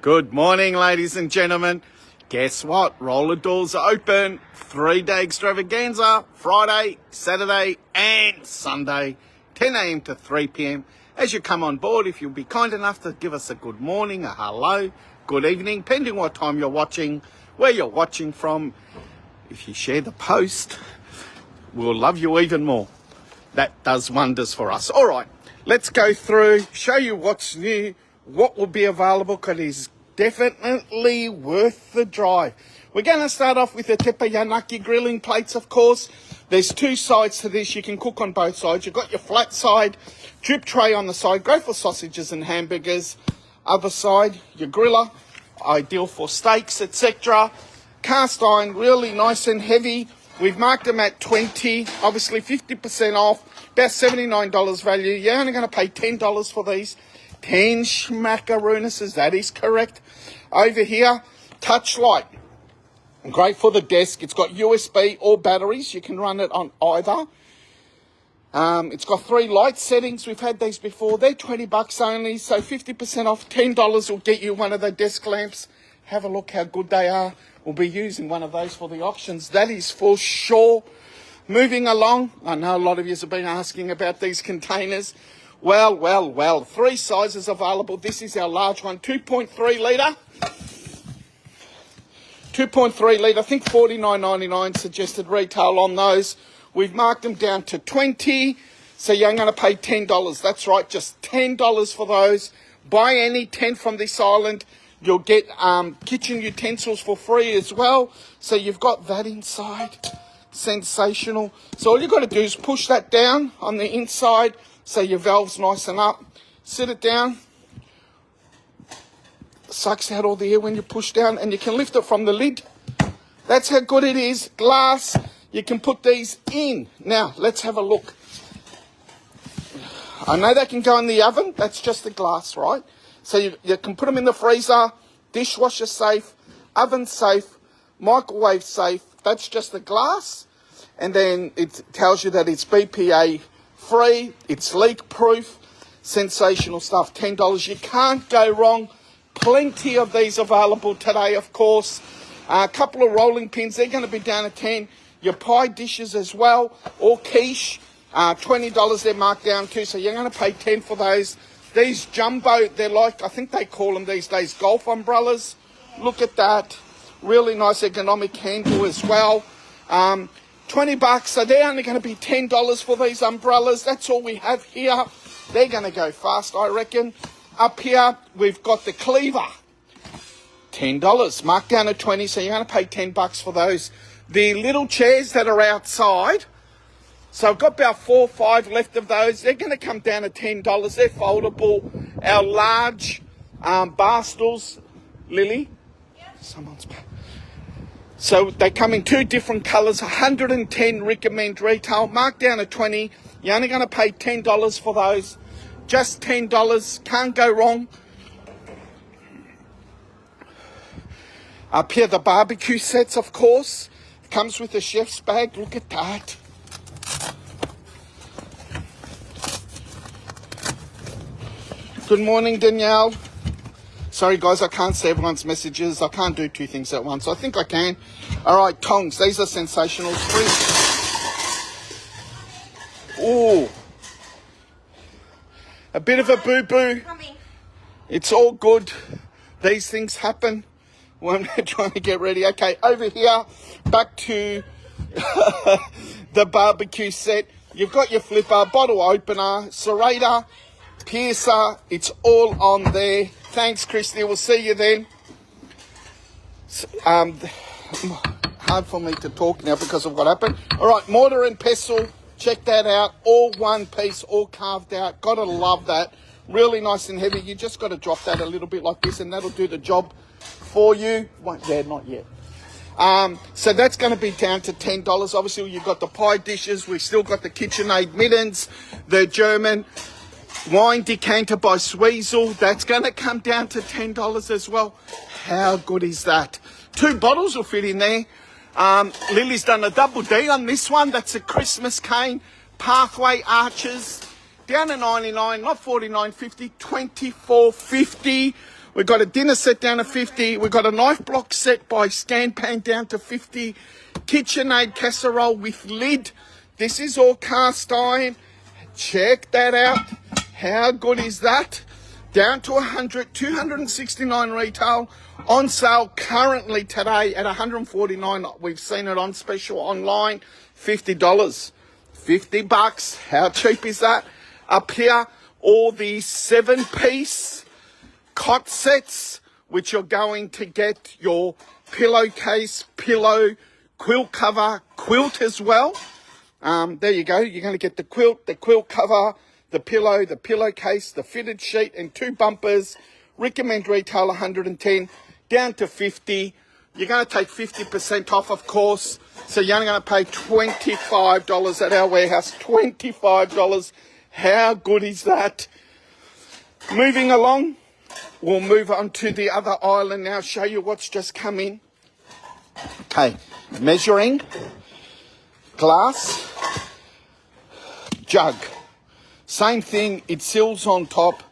Good morning, ladies and gentlemen. Guess what? Roller doors are open. 3-day extravaganza, Friday, Saturday and Sunday, 10 a.m. to 3 p.m. As you come on board, if you'll be kind enough to give us a good morning, a hello, good evening, depending what time you're watching, where you're watching from. If you share the post, we'll love you even more. That does wonders for us. All right, let's go through, show you what's new, what will be available, because it's definitely worth the drive. We're going to start off with the teppanyaki grilling plates, of course. There's two sides to this. You can cook on both sides. You've got your flat side, drip tray on the side, go for sausages and hamburgers. Other side, your griller, ideal for steaks, etc. Cast iron, really nice and heavy. We've marked them at 20, obviously 50% off, about $79 value. You're only going to pay $10 for these. 10 schmackaroonises, that is correct. Over here, touch light. Great for the desk. It's got USB or batteries. You can run it on either. It's got 3 light settings. We've had these before. They're $20 only, so 50% off. $10 will get you one of the desk lamps. Have a look how good they are. We'll be using one of those for the auctions. That is for sure. Moving along, I know a lot of you have been asking about these containers. Well, 3 sizes available. This is our large one, 2.3 litre. 2.3 litre, I think $49.99 suggested retail on those. We've marked them down to 20, so you're going to pay $10. That's right, just $10 for those. Buy any 10 from this island. You'll get kitchen utensils for free as well. So you've got that inside. Sensational. So all you've got to do is push that down on the inside so your valve's nice and up. Sit it down. Sucks out all the air when you push down, and you can lift it from the lid. That's how good it is. Glass. You can put these in. Now, let's have a look. I know they can go in the oven. That's just the glass, right? So you can put them in the freezer, dishwasher safe, oven safe, microwave safe. That's just the glass. And then it tells you that it's BPA free, it's leak proof, sensational stuff, $10. You can't go wrong. Plenty of these available today, of course. A couple of rolling pins, they're going to be down at 10. Your pie dishes as well, or quiche, $20 they're marked down to, so you're going to pay 10 for those. These jumbo, they're like, I think they call them these days golf umbrellas. Look at that. Really nice ergonomic handle as well. $20, so they're only going to be $10 for these umbrellas. That's all we have here. They're going to go fast, I reckon. Up here, we've got the cleaver. $10, marked down at 20, so you're going to pay $10 for those. The little chairs that are outside, so I've got about 4 or 5 left of those. They're going to come down at $10. They're foldable. Our large bar stools, Lily. Yeah. Someone's back. So they come in 2 different colours. 110 recommend retail. Marked down at 20. You're only going to pay $10 for those. Just $10. Can't go wrong. Up here, the barbecue sets, of course. Comes with a chef's bag. Look at that. Good morning, Danielle. Sorry, guys, I can't see everyone's messages. I can't do 2 things at once. I think I can. All right, tongs. These are sensational. Ooh. A bit of a boo-boo. It's all good. These things happen when we're trying to get ready. Okay, over here, back to the barbecue set. You've got your flipper, bottle opener, serrator, piercer. It's all on there. Thanks, Christy. We'll see you then. Hard for me to talk now because of what happened. All right, mortar and pestle. Check that out. All one piece, all carved out. Gotta love that. Really nice and heavy. You just got to drop that a little bit like this and that'll do the job for you. Not yet. So that's going to be down to $10. Obviously, you've got the pie dishes. We've still got the KitchenAid mittens, the German wine decanter by Sweezel. That's going to come down to $10 as well. How good is that? 2 bottles will fit in there. Lily's done a double D on this one. That's a Christmas cane. Pathway arches. Down to $99, not $49.50, $24.50. We've got a dinner set down to 50. We've got a knife block set by Scan Pan down to 50. KitchenAid casserole with lid. This is all cast iron. Check that out. How good is that? Down to 100, 269 retail. On sale currently today at 149. We've seen it on special online. $50. $50. How cheap is that? Up here, all the 7-piece cot sets, which you're going to get your pillowcase, pillow, quilt cover, quilt as well. There you go. You're going to get the quilt cover, the pillowcase, the fitted sheet, and 2 bumpers. Recommend retail 110, down to 50. You're going to take 50% off, of course. So you're only going to pay $25 at our warehouse. $25. How good is that? Moving along, we'll move on to the other island now. Show you what's just come in. Okay, measuring glass jug. Same thing, it seals on top.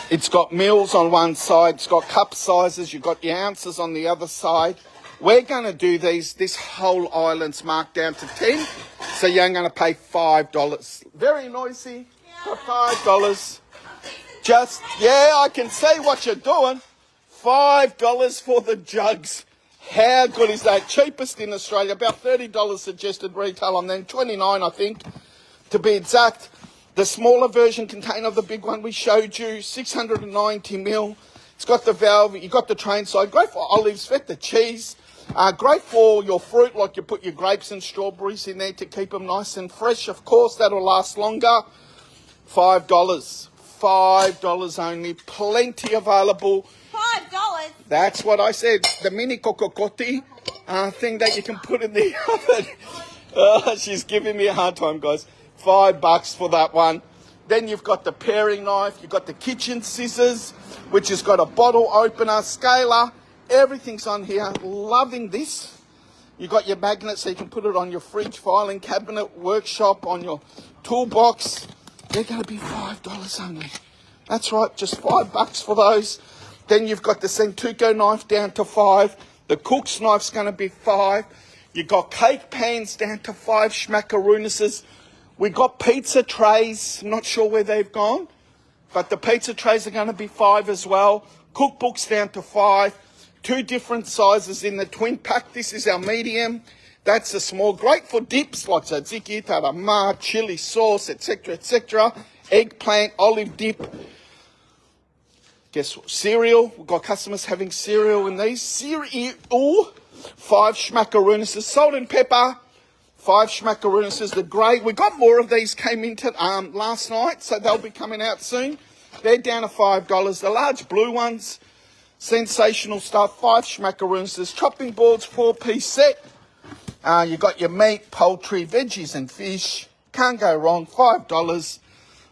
It's got mils on one side, it's got cup sizes, you've got your ounces on the other side. We're going to do these, this whole island's marked down to 10, so you're going to pay $5. Very noisy for $5. Just, yeah, I can see what you're doing. $5 for the jugs. How good is that? Cheapest in Australia, about $30 suggested retail on them, 29 I think, to be exact. The smaller version container of the big one we showed you, 690 mil. It's got the valve, you got the train side. Great for olives, feta cheese. Great for your fruit, like you put your grapes and strawberries in there to keep them nice and fresh. Of course, that'll last longer. $5. $5 only. Plenty available. $5? That's what I said. The mini kokokoti thing that you can put in the oven. She's giving me a hard time, guys. $5 for that one. Then you've got the paring knife. You've got the kitchen scissors, which has got a bottle opener, scaler. Everything's on here. Loving this. You got your magnet so you can put it on your fridge, filing cabinet, workshop, on your toolbox. They're going to be $5 only. That's right, just $5 for those. Then you've got the Sentuko knife down to $5. The cook's knife's going to be $5. You've got cake pans down to $5. Schmackaroonises. We got pizza trays. I'm not sure where they've gone, but the pizza trays are going to be $5 as well. Cookbooks down to $5. 2 different sizes in the twin pack. This is our medium. That's a small. Great for dips like tzatziki, tarama, chili sauce, etc., etc. Eggplant, olive dip. Guess what? Cereal. We've got customers having cereal in these. Cereal. 5 schmackaroonises. Salt and pepper. 5 schmackaroonises. The grey. We got more of these came into last night, so they'll be coming out soon. They're down to $5. The large blue ones. Sensational stuff. 5 schmackaroonises. Chopping boards, 4-piece set. You got your meat, poultry, veggies and fish. Can't go wrong. $5.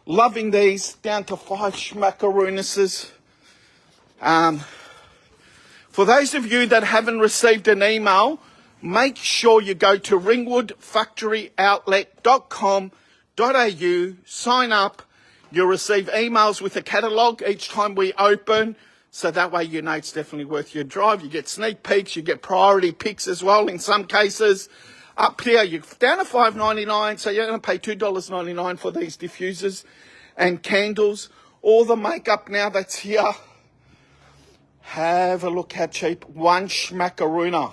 Loving these. Down to 5 schmackaroonises. For those of you that haven't received an email, make sure you go to ringwoodoutlet.com.au, sign up. You'll receive emails with a catalogue each time we open, so that way you know it's definitely worth your drive. You get sneak peeks, you get priority picks as well in some cases. Up here, you're down to $5.99, so you're going to pay $2.99 for these diffusers and candles. All the makeup now that's here. Have a look how cheap. 1 schmackaroona.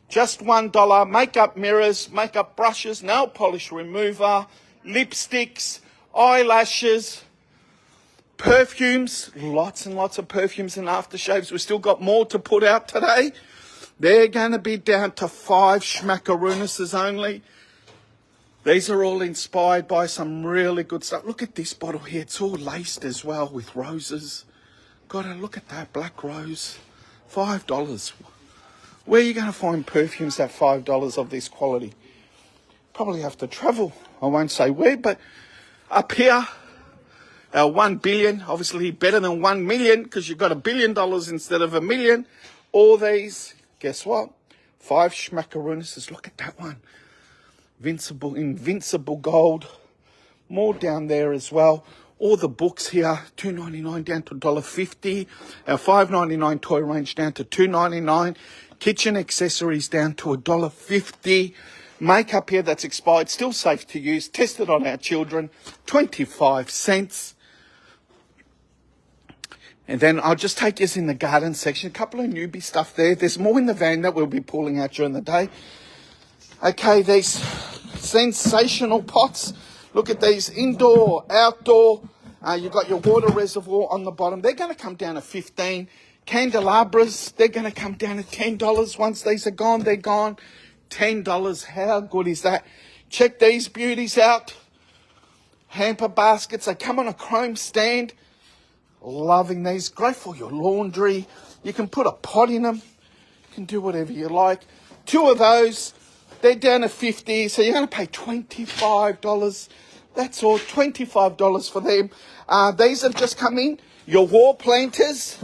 Just $1. Makeup mirrors, makeup brushes, nail polish remover, lipsticks, eyelashes, perfumes. Lots and lots of perfumes and aftershaves. We've still got more to put out today. They're going to be down to 5 schmackaroonises only. These are all inspired by some really good stuff. Look at this bottle here. It's all laced as well with roses. Gotta look at that black rose. $5. Where are you going to find perfumes at $5 of this quality? Probably have to travel. I won't say where, but up here, our 1 billion, obviously better than 1 million because you've got $1 billion instead of 1 million. All these, guess what? 5 schmackaroonises. Look at that one. Invincible gold. More down there as well. All the books here, $2.99 down to $1.50. Our $5.99 toy range down to $2.99. Kitchen accessories down to $1.50. Makeup here that's expired, still safe to use, tested on our children, 25 cents. And then I'll just take us in the garden section. A couple of newbie stuff there. There's more in the van that we'll be pulling out during the day. Okay, these sensational pots. Look at these indoor, outdoor. You've got your water reservoir on the bottom. They're going to come down to $15. Candelabras, they're going to come down to $10. Once these are gone, they're gone. $10. How good is that? Check these beauties out. Hamper baskets. They come on a chrome stand. Loving these. Great for your laundry. You can put a pot in them. You can do whatever you like. 2 of those. They're down to $50. So you're going to pay $25. That's all. $25 for them. These have just come in. Your wall planters.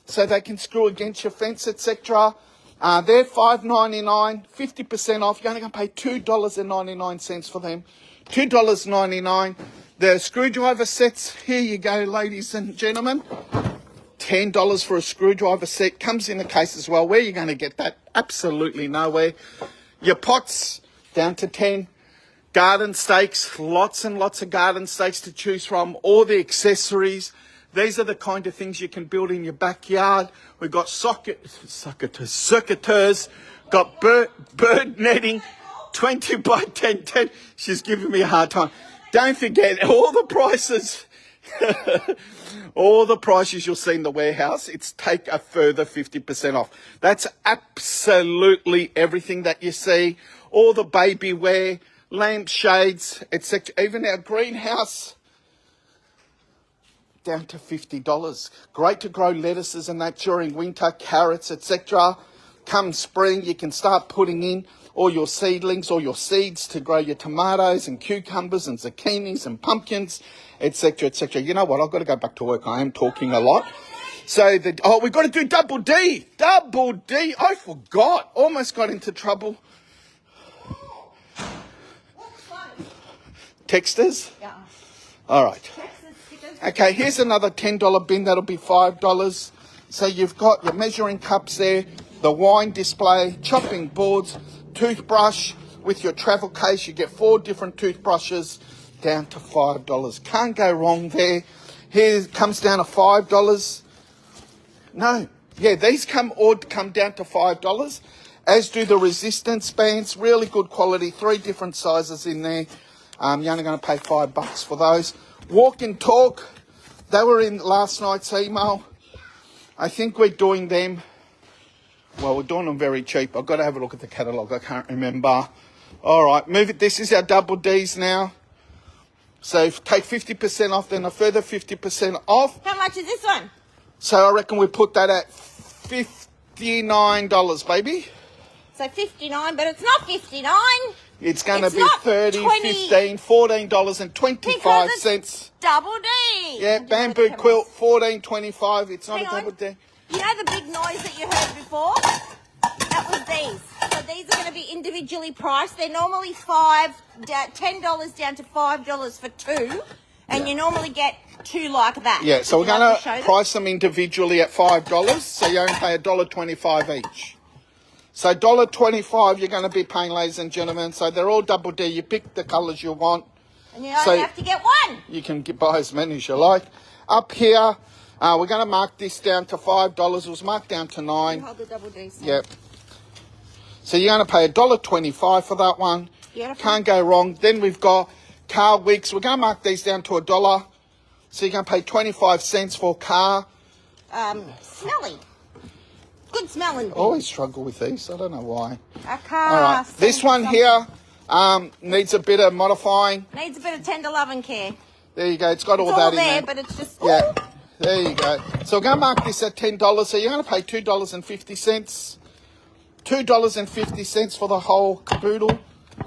So they can screw against your fence, etc. They're $5.99, 50% off. You're only going to pay $2.99 for them. $2.99. The screwdriver sets, here you go, ladies and gentlemen. $10 for a screwdriver set. Comes in a case as well. Where are you going to get that? Absolutely nowhere. Your pots, down to $10. Garden stakes, lots and lots of garden stakes to choose from. All the accessories. These are the kind of things you can build in your backyard. We've got circuiteurs, got bird netting, 20 by 10. She's giving me a hard time. Don't forget, all the prices, all the prices you'll see in the warehouse, it's take a further 50% off. That's absolutely everything that you see. All the baby wear, lampshades, etc. Even our greenhouse, down to $50. Great to grow lettuces and that during winter, carrots, etc. Come spring, you can start putting in all your seedlings or your seeds to grow your tomatoes and cucumbers and zucchinis and pumpkins, etc., etc. You know what? I've got to go back to work. I am talking a lot. So, we've got to do double D. Double D. I forgot. Almost got into trouble. Texters? Yeah. All right. Okay, here's another $10 bin. That'll be $5. So you've got your measuring cups there, the wine display, chopping boards, toothbrush with your travel case. You get 4 different toothbrushes down to $5. Can't go wrong there. Here comes down to $5. No, yeah, these come down to $5, as do the resistance bands. Really good quality, 3 different sizes in there. You're only going to pay $5 for those. Walk and talk, they were in last night's email. I think we're doing them, well, we're doing them very cheap. I've got to have a look at the catalogue, I can't remember. All right, move it. This is our double Ds now. So take 50% off, then a further 50% off. How much is this one? So I reckon we put that at $59, baby. So 59, but it's not 59. It's going to be 30, 15, $14.25. Double D. Yeah, bamboo quilt, $14.25. It's not a double D. You know the big noise that you heard before? That was these. So these are going to be individually priced. They're normally $10 down to $5 for 2. And you normally get 2 like that. Yeah, so we're going to price them individually at $5. So you only pay $1.25 each. So $1.25 you're going to be paying, ladies and gentlemen. So they're all double D. You pick the colours you want. And you only have to get 1. You can buy as many as you like. Up here, we're going to mark this down to $5. It was marked down to $9. Hold the double D. Yep. So you're going to pay $1.25 for that one. Beautiful. Can't go wrong. Then we've got car wicks. We're going to mark these down to $1. So you're going to pay 25 cents for car. Smelly. Good smelling. I always struggle with these. I don't know why. A car. All right. This one here needs a bit of modifying. Needs a bit of tender love and care. There you go. It's got all it's that all in there, there. But it's just... Yeah. There you go. So we're going to mark this at $10. So you're going to pay $2.50. $2.50 for the whole caboodle.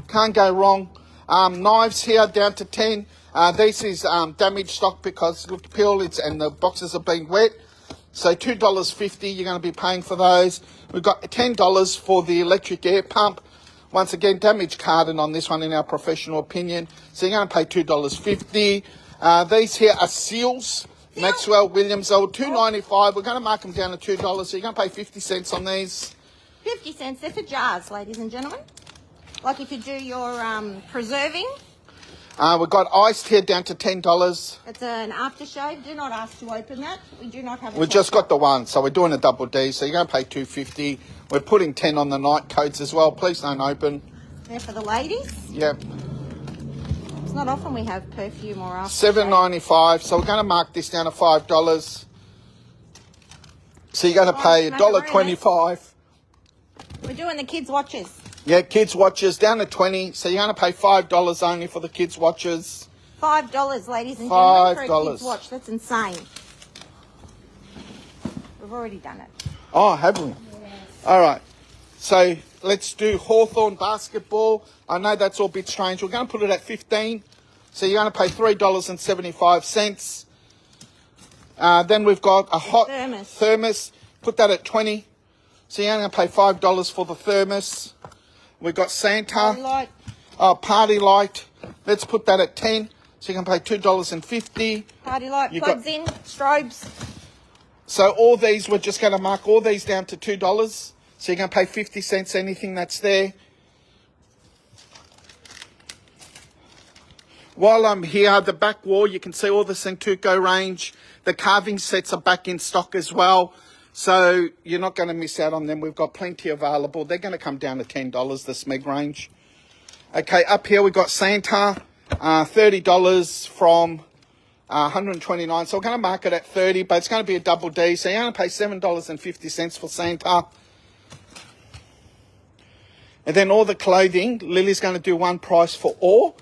Can't go wrong. Knives here down to $10. This is damaged stock because look, peel and the boxes are being wet. So $2.50 you're going to be paying for those. We've got $10 for the electric air pump. Once again, damaged cardan on this one in our professional opinion. So you're going to pay $2.50. These here are seals. Maxwell Williams, they were $2.95. We're going to mark them down to $2, so you're going to pay 50 cents on these. 50 cents. They're for jars, ladies and gentlemen. Like if you do your preserving. We've got iced here down to $10. It's an aftershave. Do not ask to open that. We do not have a We've just got the one, so we're doing a double D, so you're going to pay $2.50. We're putting 10 on the night coats as well. Please don't open. They're for the ladies. Yep. It's not often we have perfume or aftershave. $7.95, so we're going to mark this down to $5. So you're going to pay $1.25. We're doing the kids' watches. Yeah, kids' watches down to $20, so you're going to pay $5 only for the kids' watches. $5, ladies and gentlemen, for a $5. kids' watch. That's insane. We've already done it. Oh, have we? Yeah. All right. So let's do Hawthorn basketball. I know that's all a bit strange. We're going to put it at $15. So you're going to pay $3.75. Then we've got a hot thermos. Put that at $20. So you're going to pay $5 for the thermos. We've got Santa. Party light. Oh, party light. Let's put that at $10. So you can pay $2.50. Party light. Plugs in. Strobes. So all these, we're just going to mark all these down to $2. So you're going to pay 50 cents, anything that's there. While I'm here, the back wall, you can see all the Centuco range. The carving sets are back in stock as well. So you're not going to miss out on them. We've got plenty available. They're going to come down to $10, the Smeg range. Okay, up here we've got Santa, $30 from $129. So we're going to mark it at $30, but it's going to be a double D. So you're going to pay $7.50 for Santa. And then all the clothing, Lily's going to do one price for all.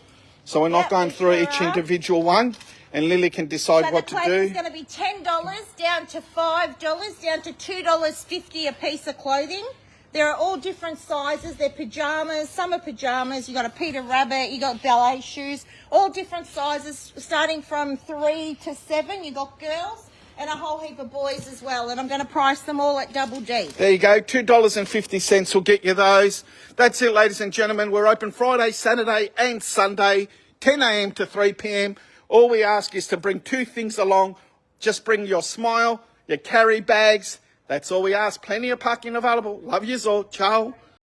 So we're not going through each individual one. And Lily can decide what to do. So the clothing's going to be $10 down to $5, down to $2.50 a piece of clothing. There are all different sizes. They're pajamas, summer pajamas. You got a Peter Rabbit, you got ballet shoes, all different sizes, starting from 3 to 7. You got girls and a whole heap of boys as well. And I'm going to price them all at double D. There you go, $2.50 will get you those. That's it, ladies and gentlemen. We're open Friday, Saturday and Sunday, 10 a.m. to 3 p.m. All we ask is to bring 2 things along. Just bring your smile, your carry bags. That's all we ask. Plenty of parking available. Love yous all. Ciao.